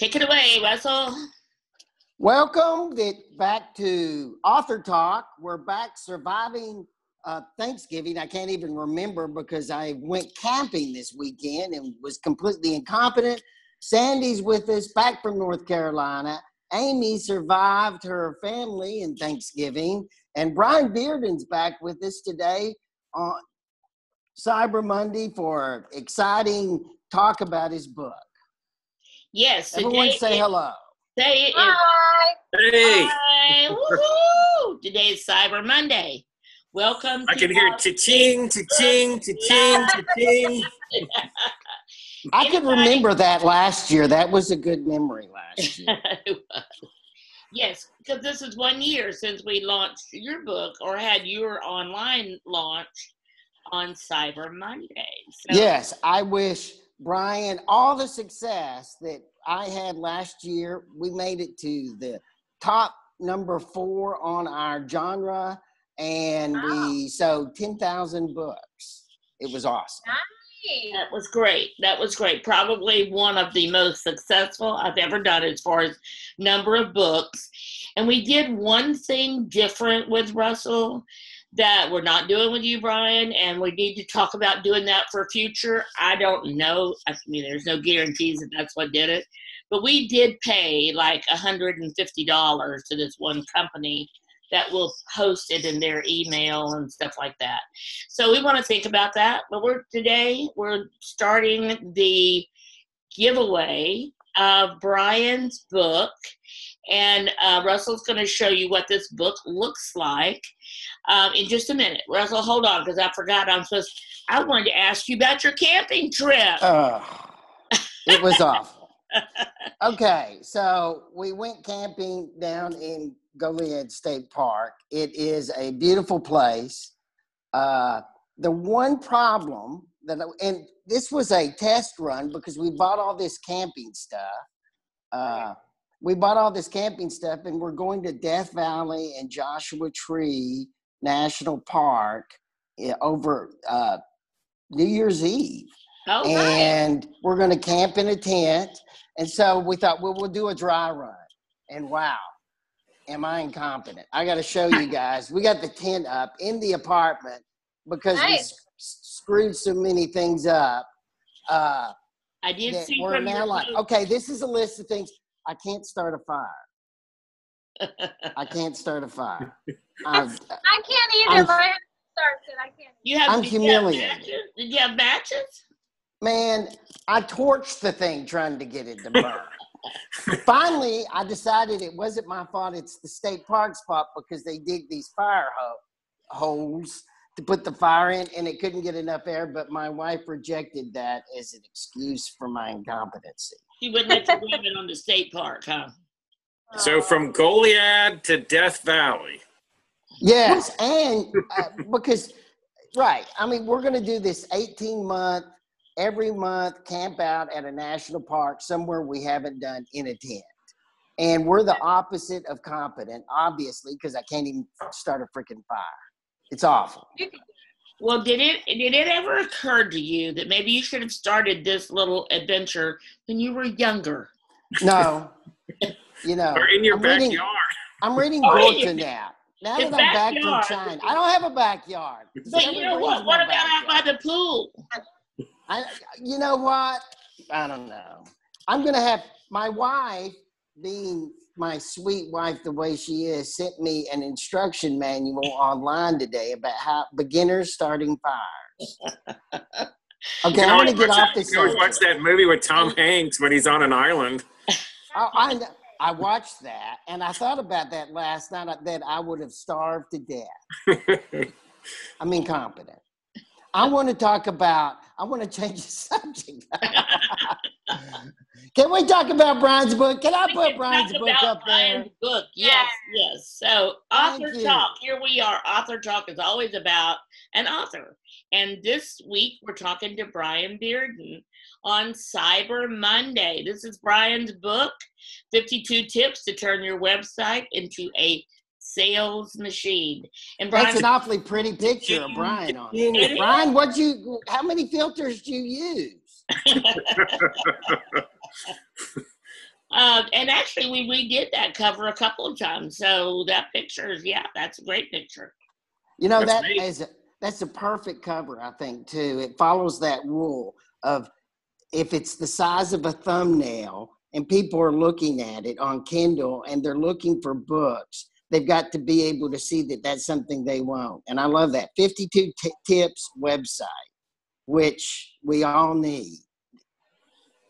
Take it away, Russell. Welcome back to AuthorTalk. We're back surviving Thanksgiving. I can't even remember because I went camping this weekend and was completely incompetent. Sandy's with us, back from North Carolina. Amy survived her family in Thanksgiving. And Brian Bearden's back with us today on Cyber Monday for exciting talk about his book. Yes. Everyone say hello. Say it. Hi. Hey. Hi. Woohoo! Today is Cyber Monday. Welcome. I can hear cha-ching, cha-ching, cha-ching, cha-ching. I could remember that last year. That was a good memory last year. Yes, because this is 1 year since we launched your book or had your online launch on Cyber Monday. So, yes, I wish Brian all the success that I had last year. We made it to the top number 4 on our genre, and we sold 10,000 books. It was awesome. that was great. That was great. Probably one of the most successful I've ever done as far as number of books. And we did one thing different with Russell that we're not doing with you, Brian, and we need to talk about doing that for future. I don't know. I mean, there's no guarantees that that's what did it. But we did pay like $150 to this one company that will host it in their email and stuff like that. So we want to think about that. But today we're starting the giveaway of Brian's book. And Russell's going to show you what this book looks like in just a minute. Russell, hold on, because I forgot I wanted to ask you about your camping trip. It was awful. Okay, so we went camping down in Goliad State Park. It is a beautiful place. The one problem and this was a test run because we bought all this camping stuff. We bought all this camping stuff, and we're going to Death Valley and Joshua Tree National Park over New Year's Eve. Oh, and we're going to camp in a tent. And so we thought, well, we'll do a dry run. And wow, am I incompetent. I got to show you guys. We got the tent up in the apartment because we screwed so many things up. I did see we're now like, okay, this is a list of things. I can't start a fire. I can't start a fire. I can't either. My head starts it. I can't. I'm humiliated. Did you have matches? Man, I torched the thing trying to get it to burn. Finally, I decided it wasn't my fault. It's the state park's fault because they dig these fire holes to put the fire in, and it couldn't get enough air. But my wife rejected that as an excuse for my incompetency. She wouldn't let you grab it on the state park, huh? So from Goliad to Death Valley. Yes, and because, right, I mean, we're going to do this 18-month, every month camp out at a national park somewhere we haven't done in a tent. And we're the opposite of competent, obviously, because I can't even start a freaking fire. It's awful. Well, did it ever occur to you that maybe you should have started this little adventure when you were younger? No. You know, or in your backyard. I'm reading Bearden now. Now that I'm back from China. I don't have a backyard. But you know what? What about out by the pool? You know what? I don't know. I'm going to have my wife, being my sweet wife the way she is, sent me an instruction manual online today about how beginners starting fires. Okay, I'm going to get off this. You always watch that movie with Tom Hanks when he's on an island. I watched that, and I thought about that last night, that I would have starved to death. I'm incompetent. I want to change the subject. Can we talk about Brian's book? Can I put Brian's book up there? Brian's book, yes. So Author Talk, here we are. Author Talk is always about an author. And this week we're talking to Brian Bearden on Cyber Monday. This is Brian's book, 52 Tips to Turn Your Website into a Sales Machine. And Brian, that's an awfully pretty picture of Brian on it. Brian, how many filters do you use? And actually, we redid that cover a couple of times. So that picture is, yeah, that's a great picture. You know, That's that's a perfect cover, I think, too. It follows that rule of if it's the size of a thumbnail and people are looking at it on Kindle and they're looking for books, they've got to be able to see that that's something they want. And I love that. 52 Tips website, which we all need.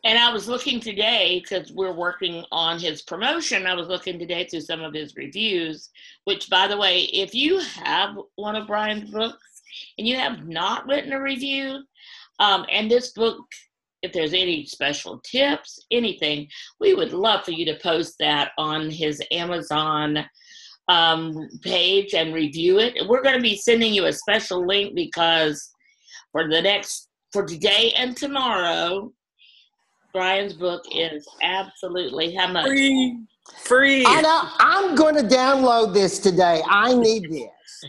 And I was looking today, because we're working on his promotion, I was looking today through some of his reviews, which, by the way, if you have one of Brian's books and you have not written a review, and this book, if there's any special tips, anything, we would love for you to post that on his Amazon page and review it. We're going to be sending you a special link because for today and tomorrow, Brian's book is absolutely how much? free. I know. I'm going to download this today. I need this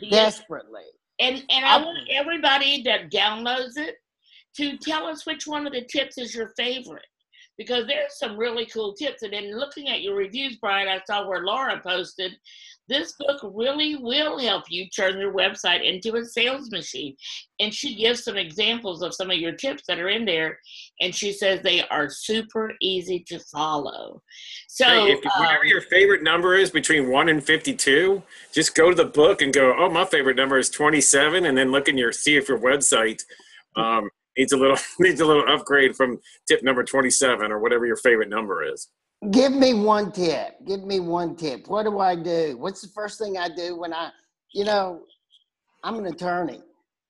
desperately. And I want everybody that downloads it to tell us which one of the tips is your favorite, because there's some really cool tips. And then looking at your reviews, Brian, I saw where Laura posted, this book really will help you turn your website into a sales machine. And she gives some examples of some of your tips that are in there. And she says they are super easy to follow. So Hey, whatever your favorite number is between 1 and 52, just go to the book and go, oh, my favorite number is 27, and then look in see if your website needs a little upgrade from tip number 27 or whatever your favorite number is. Give me one tip. What do I do? What's the first thing I do when I'm an attorney,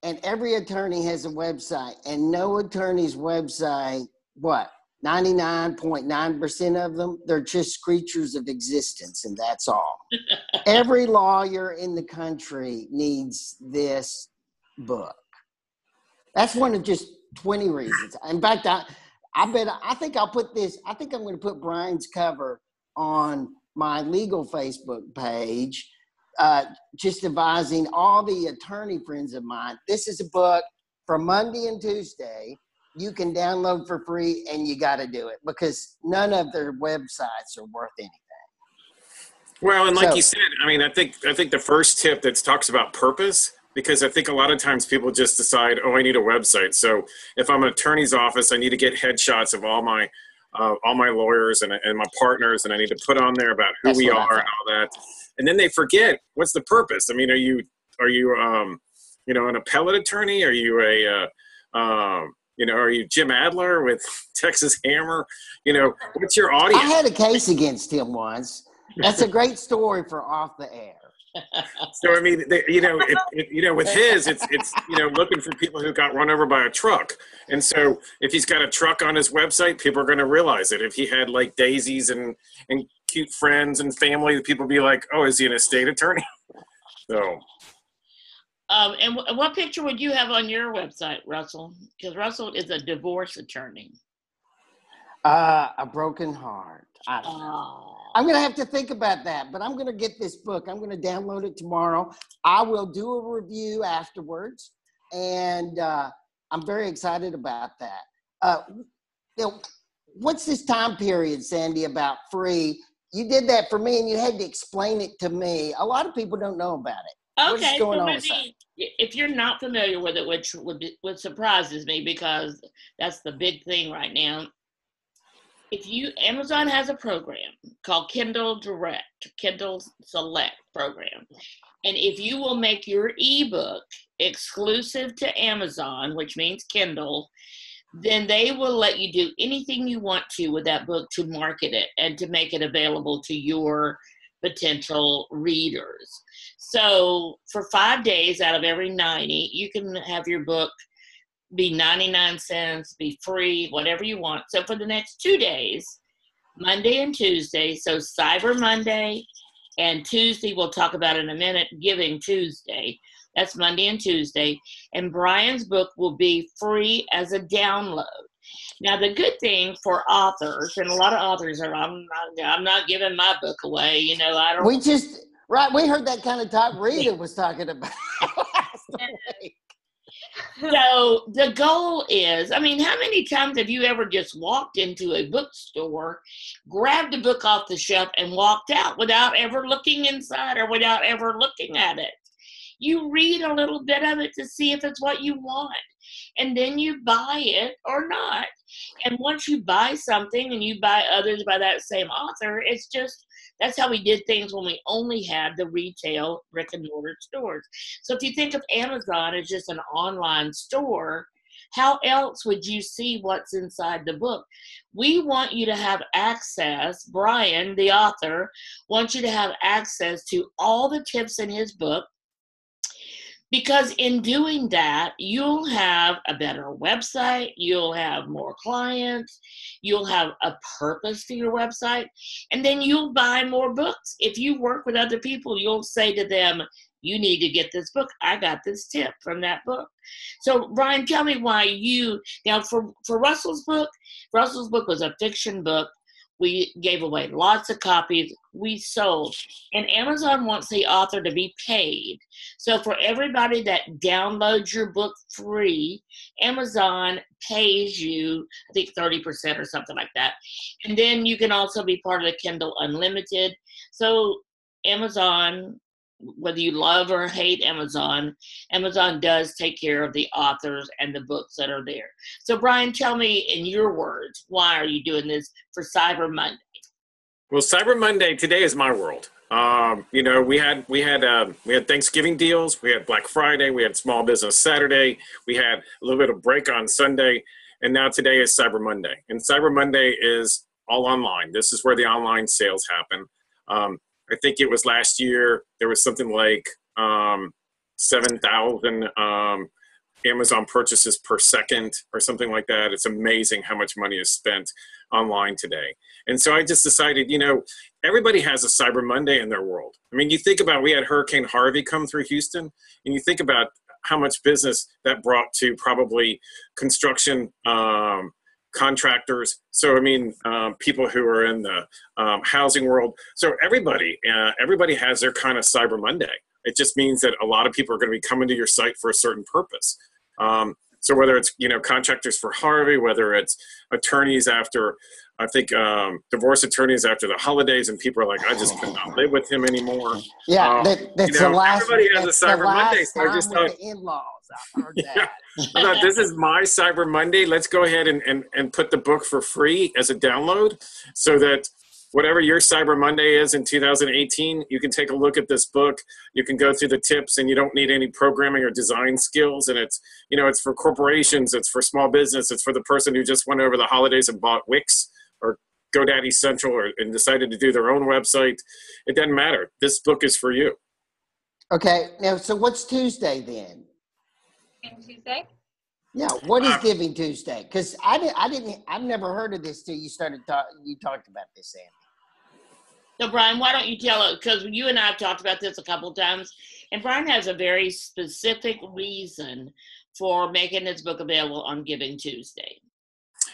and every attorney has a website, and no attorney's website, 99.9% of them, they're just creatures of existence, and that's all. Every lawyer in the country needs this book. That's one of just 20 reasons. In fact, I think I'm going to put Brian's cover on my legal Facebook page, just advising all the attorney friends of mine. This is a book for Monday and Tuesday. You can download for free, and you got to do it because none of their websites are worth anything. Well, and like you said, I mean, I think the first tip that talks about purpose, because I think a lot of times people just decide, oh, I need a website. So if I'm an attorney's office, I need to get headshots of all my lawyers and my partners, and I need to put on there about who we are and all that. And then they forget, what's the purpose? I mean, are you an appellate attorney? Are you are you Jim Adler with Texas Hammer? What's your audience? I had a case against him once. That's a great story for off the air. So I mean, with his, it's looking for people who got run over by a truck, and so if he's got a truck on his website, people are going to realize it. If he had like daisies and cute friends and family, people be like, oh, is he an estate attorney? So. And what picture would you have on your website, Russell? Because Russell is a divorce attorney. A broken heart. I don't know. I'm going to have to think about that, but I'm going to get this book. I'm going to download it tomorrow. I will do a review afterwards, and I'm very excited about that. What's this time period, Sandy, about free? You did that for me, and you had to explain it to me. A lot of people don't know about it. Okay, so maybe if you're not familiar with it, which surprises me because that's the big thing right now. Amazon has a program called Kindle Select program. And if you will make your ebook exclusive to Amazon, which means Kindle, then they will let you do anything you want to with that book to market it and to make it available to your potential readers. So for 5 days out of every 90, you can have your book be 99 cents, be free, whatever you want. So for the next 2 days, Monday and Tuesday, so Cyber Monday and Tuesday, we'll talk about in a minute, Giving Tuesday. That's Monday and Tuesday. And Brian's book will be free as a download. Now, the good thing for authors, and a lot of authors are, I'm not giving my book away. I don't. We heard that kind of talk Rita was talking about last week. So the goal is, I mean, how many times have you ever just walked into a bookstore, grabbed a book off the shelf and walked out without ever looking inside or without ever looking at it? You read a little bit of it to see if it's what you want, and then you buy it or not. And once you buy something and you buy others by that same author, it's just, that's how we did things when we only had the retail brick and mortar stores. So if you think of Amazon as just an online store, how else would you see what's inside the book? We want you to have access, Brian, the author, wants you to have access to all the tips in his book, because in doing that, you'll have a better website, you'll have more clients, you'll have a purpose to your website, and then you'll buy more books. If you work with other people, you'll say to them, you need to get this book. I got this tip from that book. So, Brian, tell me why now for Russell's book was a fiction book. We gave away lots of copies. We sold. And Amazon wants the author to be paid. So for everybody that downloads your book free, Amazon pays you, I think 30% or something like that. And then you can also be part of the Kindle Unlimited. So Amazon, whether you love or hate Amazon, Amazon does take care of the authors and the books that are there. So Brian, tell me in your words, why are you doing this for Cyber Monday? Well, Cyber Monday today is my world. You know, we had Thanksgiving deals, we had Black Friday, we had Small Business Saturday, we had a little bit of break on Sunday, and now today is Cyber Monday. And Cyber Monday is all online. This is where the online sales happen. I think it was last year, there was something like 7,000 Amazon purchases per second or something like that. It's amazing how much money is spent online today. And so I just decided, you know, everybody has a Cyber Monday in their world. I mean, you think about, we had Hurricane Harvey come through Houston, and you think about how much business that brought to probably construction contractors. So, I mean, people who are in the housing world. So everybody has their kind of Cyber Monday. It just means that a lot of people are going to be coming to your site for a certain purpose. So whether it's, you know, contractors for Harvey, whether it's attorneys after, I think, divorce attorneys after the holidays, and people are like, I just could not live with him anymore. Yeah, that's the last. Everybody has a Cyber Monday, so I just thought, the in-laws. I heard that. Yeah, I thought, this is my Cyber Monday. Let's go ahead and put the book for free as a download, so that whatever your Cyber Monday is in 2018, you can take a look at this book. You can go through the tips, and you don't need any programming or design skills. And it's, you know, it's for corporations, it's for small business, it's for the person who just went over the holidays and bought Wix or GoDaddy Central and decided to do their own website. It doesn't matter. This book is for you. Okay, now, so what's Tuesday then? Tuesday? Yeah, what is Giving Tuesday? Because I've never heard of this till you you talked about this, Sam. So Brian, why don't you tell us, because you and I have talked about this a couple of times, and Brian has a very specific reason for making this book available on Giving Tuesday.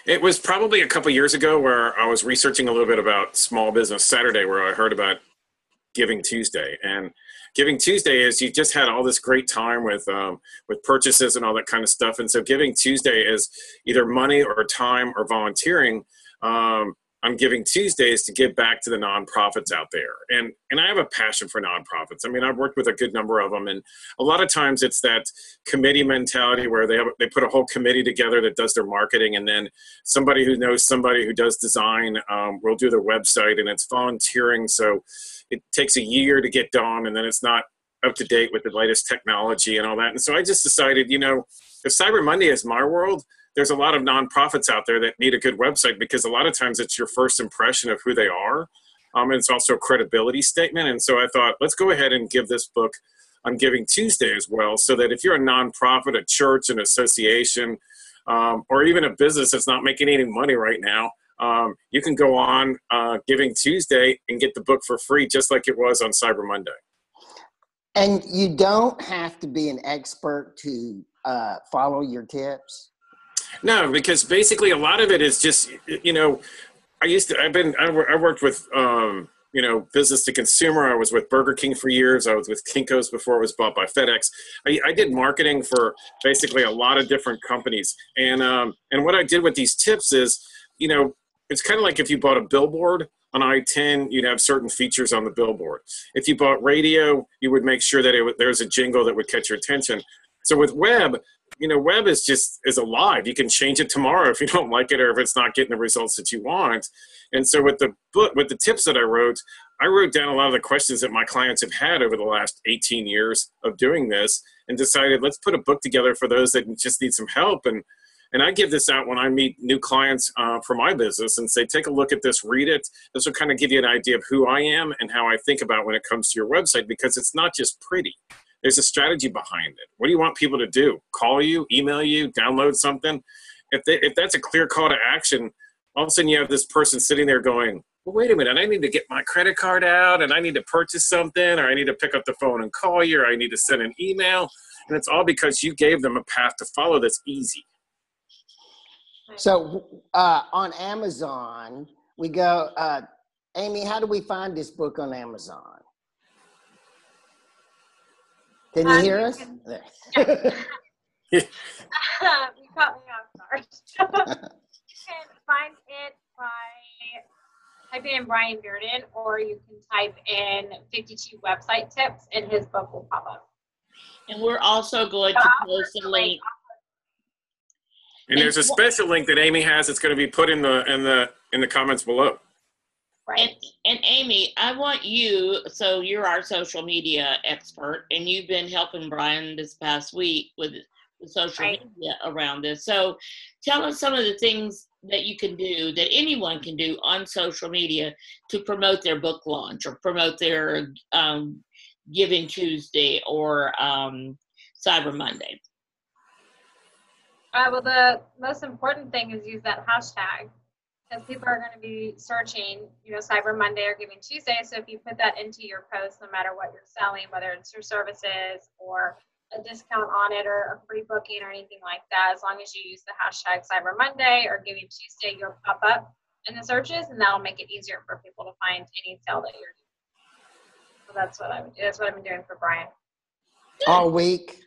It was probably a couple years ago where I was researching a little bit about Small Business Saturday, where I heard about Giving Tuesday. And Giving Tuesday is, you just had all this great time with purchases and all that kind of stuff. And so Giving Tuesday is either money or time or volunteering. I'm Giving Tuesdays to give back to the nonprofits out there. And I have a passion for nonprofits. I mean, I've worked with a good number of them. And a lot of times it's that committee mentality where they put a whole committee together that does their marketing. And then somebody who knows somebody who does design will do their website, and it's volunteering. So it takes a year to get done, and then it's not up to date with the latest technology and all that. And so I just decided, you know, if Cyber Monday is my world, there's a lot of nonprofits out there that need a good website, because a lot of times it's your first impression of who they are. And it's also a credibility statement. And so I thought, let's go ahead and give this book on Giving Tuesday as well, so that if you're a nonprofit, a church, an association, or even a business that's not making any money right now, you can go on Giving Tuesday and get the book for free, just like it was on Cyber Monday. And you don't have to be an expert to follow your tips? No, because basically a lot of it is just, you know, I worked with business to consumer. I was with Burger King for years. I was with Kinko's before it was bought by FedEx. I did marketing for basically a lot of different companies. And what I did with these tips is, it's kind of like if you bought a billboard on I-10, you'd have certain features on the billboard. If you bought radio, you would make sure that there's a jingle that would catch your attention. So with web, web is alive. You can change it tomorrow if you don't like it or if it's not getting the results that you want. And so with the book, with the tips that I wrote down a lot of the questions that my clients have had over the last 18 years of doing this and decided, let's put a book together for those that just need some help. And I give this out when I meet new clients for my business and say, take a look at this, read it. This will kind of give you an idea of who I am and how I think about when it comes to your website, because it's not just pretty. There's a strategy behind it. What do you want people to do? Call you, email you, download something? If that's a clear call to action, all of a sudden you have this person sitting there going, well, wait a minute, I need to get my credit card out and I need to purchase something, or I need to pick up the phone and call you, or I need to send an email. And it's all because you gave them a path to follow that's easy. So on Amazon, we go, Amy, how do we find this book on Amazon? Can you hear us? You caught me off guard. You can find it by typing in Brian Bearden, or you can type in 52 website tips and his book will pop up. And we're also going to post a link. And there's a special link that Amy has that's going to be put in the comments below. Right. And Amy, I want you, so you're our social media expert, and you've been helping Brian this past week with the social media around this. So tell us some of the things that you can do, that anyone can do on social media to promote their book launch or promote their Giving Tuesday or Cyber Monday. Well, the most important thing is use that hashtag, because people are going to be searching, Cyber Monday or Giving Tuesday. So if you put that into your post, no matter what you're selling, whether it's your services or a discount on it or a free booking or anything like that, as long as you use the hashtag Cyber Monday or Giving Tuesday, you'll pop up in the searches, and that'll make it easier for people to find any sale that you're doing. So that's what I would do. That's what I've been doing for Brian. All week.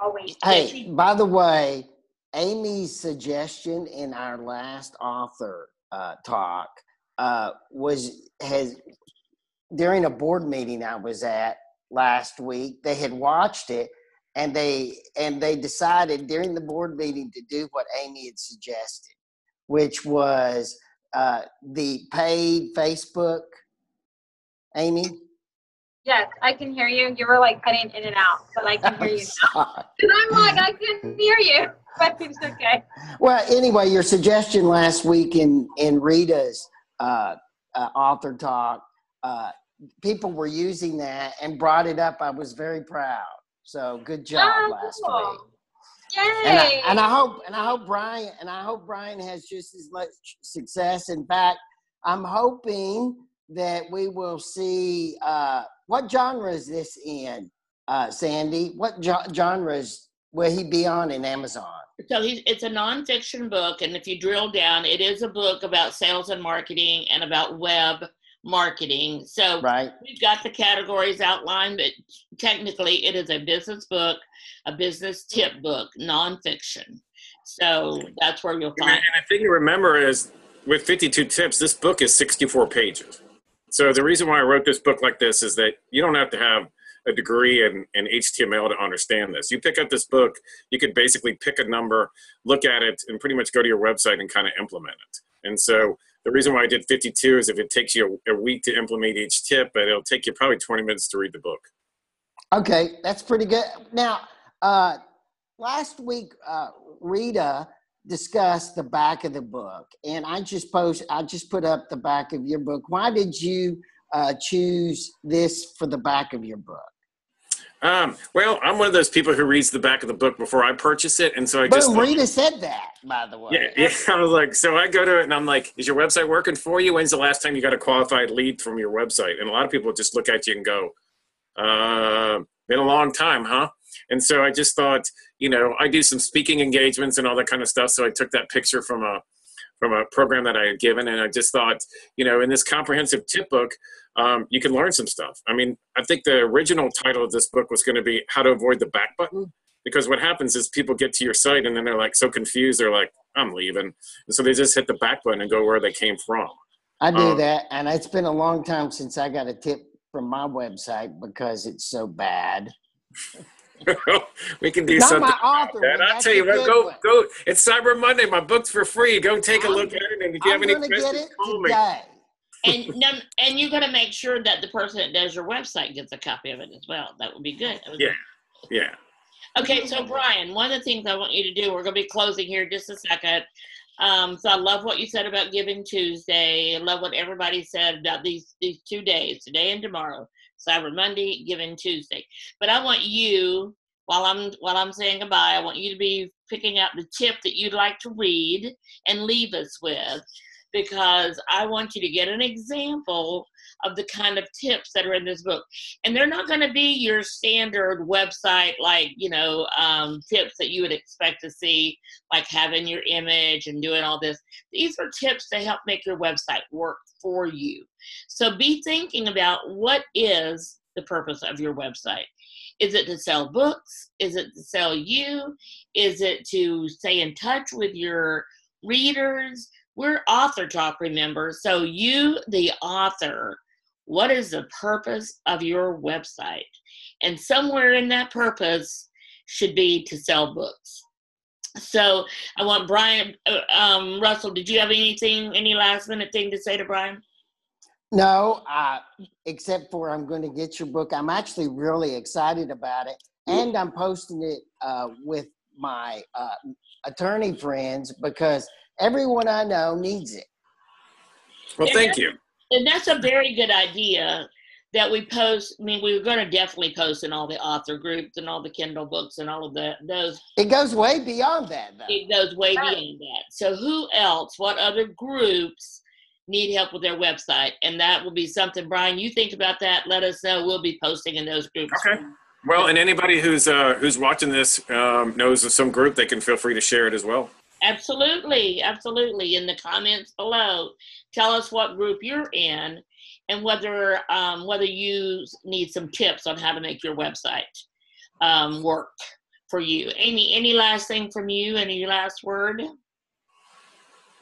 All week. Hey, by the way, Amy's suggestion in our last author talk has during a board meeting I was at last week. They had watched it, and they decided during the board meeting to do what Amy had suggested, which was the paid Facebook. Amy? Yes, I can hear you. You were like cutting in and out, but I can hear you now. And I'm like, I couldn't hear you, but it's okay. Well, anyway, your suggestion last week in Rita's author talk, people were using that and brought it up. I was very proud. So good job last week. Yay! And I hope Brian has just as much success. In fact, I'm hoping that we will see what genre is this in, Sandy? What genres will he be on in Amazon? So it's a nonfiction book, and if you drill down, it is a book about sales and marketing and about web marketing. So we've got the categories outlined, but technically it is a business book, a business tip book, nonfiction. So that's where you'll find it. And the thing to remember is with 52 tips, this book is 64 pages. So the reason why I wrote this book like this is that you don't have to have a degree in HTML to understand this. You pick up this book, you could basically pick a number, look at it, and pretty much go to your website and kind of implement it. And so the reason why I did 52 is if it takes you a week to implement each tip, but it'll take you probably 20 minutes to read the book. Okay, that's pretty good. Now, last week, Rita discuss the back of the book, and I just put up the back of your book. Why did you choose this for the back of your book? Well, I'm one of those people who reads the back of the book before I purchase it, and so Rita said that, by the way. Yeah, I was like, so I go to it and I'm like, is your website working for you? When's the last time you got a qualified lead from your website? And a lot of people just look at you and go, been a long time, huh? And so I just thought, I do some speaking engagements and all that kind of stuff. So I took that picture from from a program that I had given. And I just thought, in this comprehensive tip book, you can learn some stuff. I mean, I think the original title of this book was going to be How to Avoid the Back Button, because what happens is people get to your site and then they're like so confused. They're like, I'm leaving. And so they just hit the back button and go where they came from. I do that. And it's been a long time since I got a tip from my website because it's so bad. We can do Not something. my author. I'll tell you what, go. It's Cyber Monday. My book's for free. Go take a look at it. And if you have any questions, call me. And you got to make sure that the person that does your website gets a copy of it as well. That would be good. Yeah. Okay, so Brian, one of the things I want you to do, we're going to be closing here in just a second. So I love what you said about Giving Tuesday. I love what everybody said about these 2 days, today and tomorrow, Cyber Monday, Giving Tuesday. But I want you, while I'm saying goodbye, I want you to be picking out the tip that you'd like to read and leave us with, because I want you to get an example of the kind of tips that are in this book. And they're not going to be your standard website, like, tips that you would expect to see, like having your image and doing all this. These are tips to help make your website work for you. So be thinking about, what is the purpose of your website? Is it to sell books? Is it to sell you? Is it to stay in touch with your readers? We're AuthorTalk, remember. So you, the author, what is the purpose of your website? And somewhere in that purpose should be to sell books. So I want Brian, Russell, did you have any last minute thing to say to Brian? No, except for I'm going to get your book. I'm actually really excited about it. And I'm posting it with my attorney friends, because everyone I know needs it. Well, thank you. And that's a very good idea that we post. I mean, we're going to definitely post in all the author groups and all the Kindle books and all of those. It goes way beyond that, though. It goes way beyond that. So who else, what other groups need help with their website? And that will be something, Brian, you think about that. Let us know. We'll be posting in those groups. Okay. Well, and anybody who's watching this knows of some group, they can feel free to share it as well. Absolutely. In the comments below, tell us what group you're in and whether you need some tips on how to make your website work for you. Amy, any last thing from you? Any last word?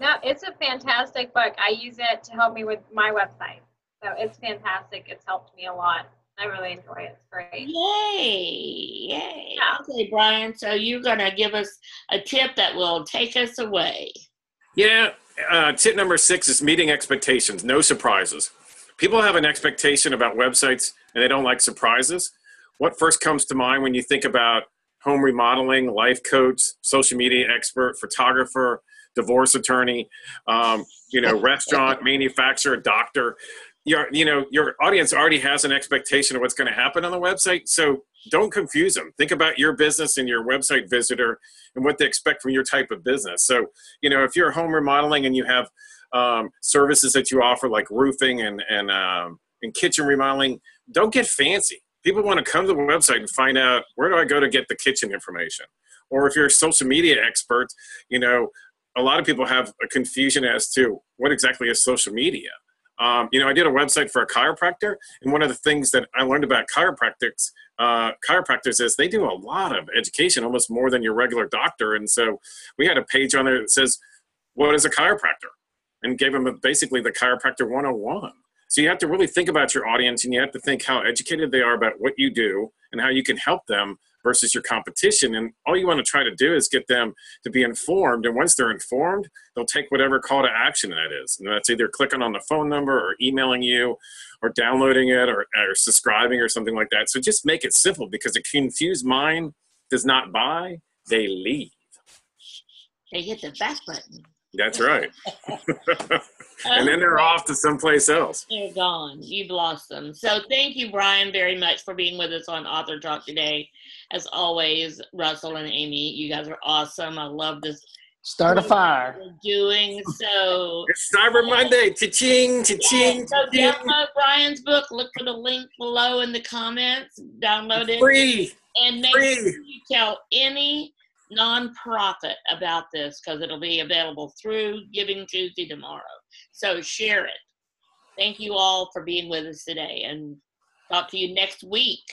No, it's a fantastic book. I use it to help me with my website. So it's fantastic. It's helped me a lot. I really enjoy it. It's great. Yay. Yeah. Okay, Brian, so you're going to give us a tip that will take us away. Yeah. Tip number 6 is meeting expectations. No surprises. People have an expectation about websites and they don't like surprises. What first comes to mind when you think about home remodeling, life coach, social media expert, photographer, divorce attorney, restaurant, manufacturer, doctor? Your audience already has an expectation of what's going to happen on the website. So don't confuse them. Think about your business and your website visitor and what they expect from your type of business. So, if you're home remodeling and you have services that you offer, like roofing and kitchen remodeling, don't get fancy. People want to come to the website and find out, where do I go to get the kitchen information? Or if you're a social media expert, a lot of people have a confusion as to what exactly is social media. I did a website for a chiropractor, and one of the things that I learned about chiropractors is they do a lot of education, almost more than your regular doctor. And so we had a page on there that says, what is a chiropractor? And gave them basically the chiropractor 101. So you have to really think about your audience, and you have to think how educated they are about what you do and how you can help them versus your competition. And all you want to try to do is get them to be informed. And once they're informed, they'll take whatever call to action that is. And that's either clicking on the phone number or emailing you or downloading it or subscribing or something like that. So just make it simple, because a confused mind does not buy, they leave. They hit the back button. That's right. And then they're off to someplace else. They're gone. You've lost them. So thank you, Brian, very much for being with us on Author Talk today. As always, Russell and Amy, you guys are awesome. I love this. Start a fire. We're doing so. It's Cyber Monday. Cha-ching, cha-ching. So download Brian's book. Look for the link below in the comments. Download it. Free. And make sure you tell any nonprofit about this because it'll be available through Giving Tuesday tomorrow. So share it. Thank you all for being with us today, and talk to you next week.